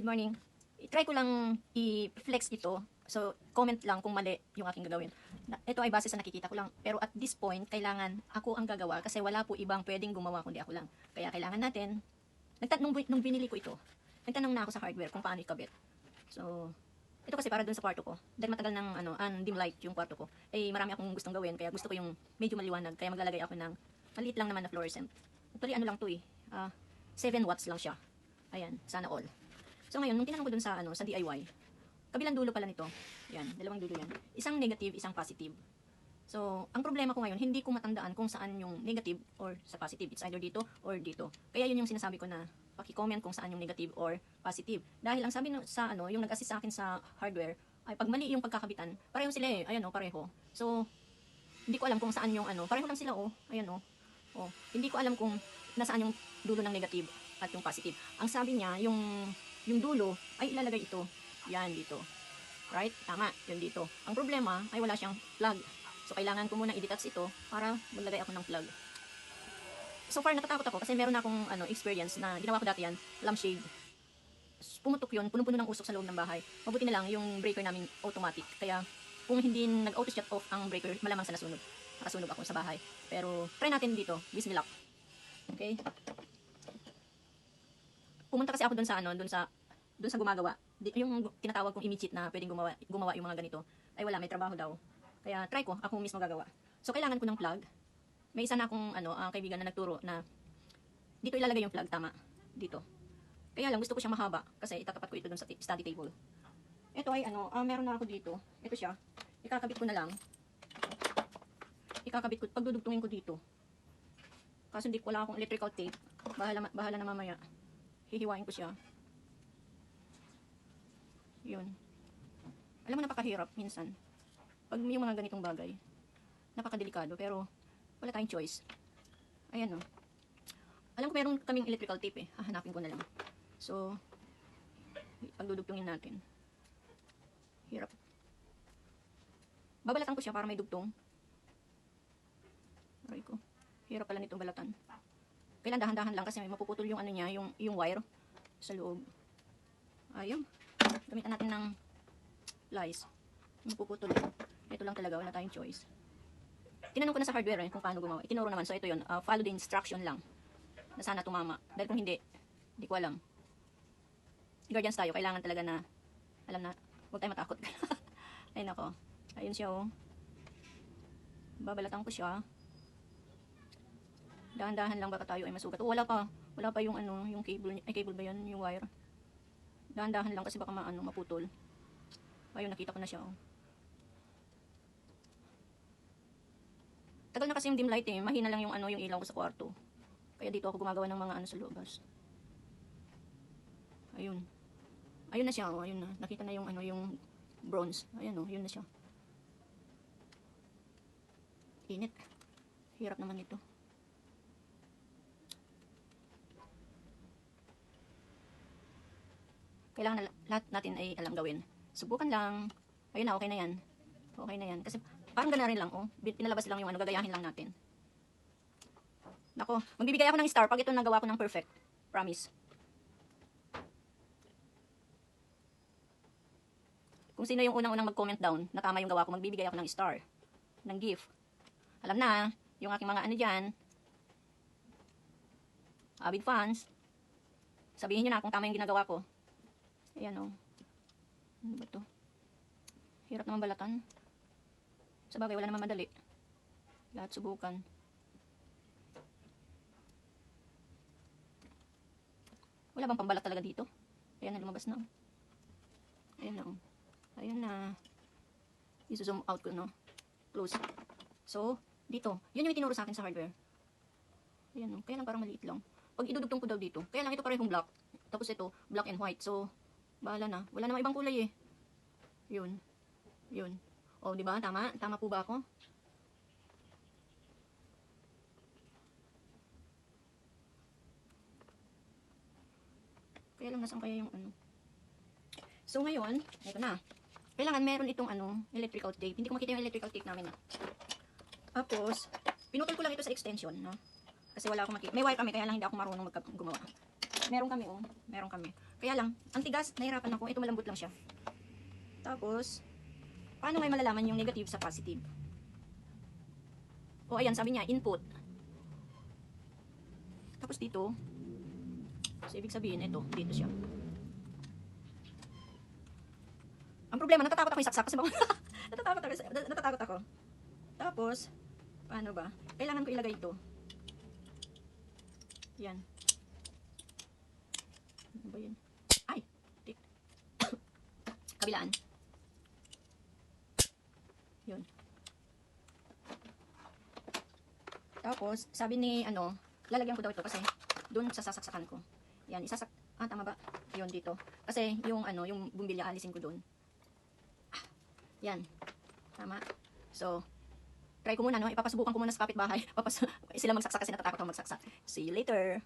morning. I-try ko lang i-flex ito. So, comment lang kung mali yung aking gagawin. Ito ay base sa nakikita ko lang. Pero at this point, kailangan ako ang gagawa kasi wala po ibang pwedeng gumawa kundi ako lang. Kaya kailangan natin, nung binili ko ito, nagtanong na ako sa hardware kung paano ikabit. So, ito kasi para dun sa kwarto ko. Dahil matagal ng dim light yung kwarto ko. Eh, marami akong gustong gawin. Kaya gusto ko yung medyo maliwanag. Kaya maglalagay ako ng maliit lang naman na fluorescent. Actually, ano lang to eh. 7 watts lang siya. Ayan, sana all. So ngayon, nung tinanong ko dun sa DIY, kabilang dulo pala nito. Yan, dalawang dulo yan. Isang negative, isang positive. So, ang problema ko ngayon, hindi ko matandaan kung saan yung negative or sa positive. It's either dito or dito. Kaya yun yung sinasabi ko na paki-comment kung saan yung negative or positive. Dahil ang sabi sa yung nag-assist sa akin sa hardware, ay pag mali yung pagkakabitan, pareho sila eh. Ayan pareho. So, hindi ko alam kung saan yung pareho lang sila Ayan hindi ko alam kung nasaan yung dulo ng negative at yung positive. Ang sabi niya, yung dulo ay ilalagay ito. Yan dito. Right? Tama, yun dito. Ang problema ay wala siyang plug. So, kailangan ko muna i-detach ito para maglagay ako ng plug. So far, natatakot ako kasi meron na akong experience na ginawa ko dati yan, lampshade. Pumutok yun, punong-puno ng usok sa loob ng bahay. Mabuti na lang yung breaker namin automatic. Kaya, kung hindi nag-auto shut off ang breaker, malamang sa nasunog. Nakasunog ako sa bahay. Pero, try natin dito. Bismillah. Okay? Pumunta kasi ako dun sa gumagawa. Yung tinatawag kong image sheet na pwedeng gumawa yung mga ganito. Ay wala, may trabaho daw. Kaya try ko, ako mismo gagawa. So kailangan ko ng plug. May isa na akong kaibigan na nagturo na dito ilalagay yung plug, tama. Dito. Kaya lang gusto ko siya mahaba kasi itatapat ko ito dun sa study table. Ito ay meron na ako dito. Ito siya. Ikakabit ko na lang. Pagdudugtungin ko dito. Kaso hindi ko wala akong electrical tape. Bahala na mamaya. Hihiwain ko siya. Yun. Alam mo, napakahirap minsan. Pag yung mga ganitong bagay. Napakadelikado, pero wala tayong choice. Ayan Alam ko meron kaming electrical tape eh. Hahanapin ko na lang. So, pagdudugtungin natin. Hirap. Babalatan ko siya para may dugtong. Aray ko. Hirap pala nitong balatan. Kailan dahan-dahan lang kasi may mapuputol yung niya, yung wire sa loob. Ayun. Gamitan natin ng lice. Mapuputol. Ito lang talaga, wala tayong choice. Tinanong ko na sa hardware kung paano gumawa. Itinuro naman. So ito yun, follow the instruction lang. Na sana tumama. Dahil kung hindi ko alam. Guardians tayo, kailangan talaga na alam na, huwag tayo matakot. Ay nako. Ayun siya Babalatan ko siya. Dahan-dahan lang baka tayo ay masugat. Wala pa yung yung cable, ay cable ba yan, yung wire. Dahan-dahan lang kasi baka maputol. Ayun, nakita ko na siya Tagal na kasi yung dim light eh. Mahina lang yung yung ilaw ko sa kwarto. Kaya dito ako gumagawa ng mga sa lobas. Ayun. Ayun na siya ayun na. Nakita na yung yung bronze. Ayun yun na siya. Init. Hirap naman ito. Kailangan na lahat natin ay alam gawin. Subukan lang. Ayun na, okay na yan. Okay na yan. Kasi parang gana rin lang, pinalabas lang yung gagayahin lang natin. Nako, magbibigay ako ng star pag ito nagawa ko ng perfect. Promise. Kung sino yung unang-unang mag-comment down na tama yung gawa ko, magbibigay ako ng star. Ng gift. Alam na, yung aking mga dyan, avid fans, sabihin nyo na kung tama yung ginagawa ko. Ayan Ano ba to? Hirap naman balatan. Sa bagay, wala naman madali. Lahat subukan. Wala bang pambalat talaga dito? Ayan na, lumabas na. Ayan na. Ayan na. I-zoom out ko, Close. So, dito. Yun yung itinuro sa akin sa hardware. Ayan Kaya lang parang maliit lang. Pag idudugtong ko daw dito, kaya lang ito parehong black. Tapos ito, black and white. So, bahala na. Wala namang ibang kulay eh. Yun. Di ba? Tama? Tama po ba ako? Kaya lang nasaan kaya yung So ngayon, ito na. Kailangan meron itong electrical tape. Hindi ko makita yung electrical tape namin Tapos, pinutol ko lang ito sa extension, Kasi wala akong makita. May wire kami, kaya lang hindi ako marunong gumawa. Meron kami. Kaya lang, ang tigas, nahirapan ako. Ito malambot lang siya. Tapos, paano ngayon malalaman yung negative sa positive? O ayan, sabi niya, input. Tapos dito, so ibig sabihin, ito, dito siya. Ang problema, natatakot ako isaksak kasi natatakot ako. Tapos, paano ba? Kailangan ko ilagay ito. Yan. Ano ba yan? Ay! Kabilaan. Yun. Tapos, sabi ni, lalagyan ko daw ito kasi dun sa sasaksakan ko. Yan, tama ba? Yun, dito. Kasi, yung bumbilya, alisin ko dun. Yan. Tama. So, try ko muna, no? Ipapasubukan ko muna sa kapitbahay. Sila magsaksak kasi natatakot ako magsaksak. See you later.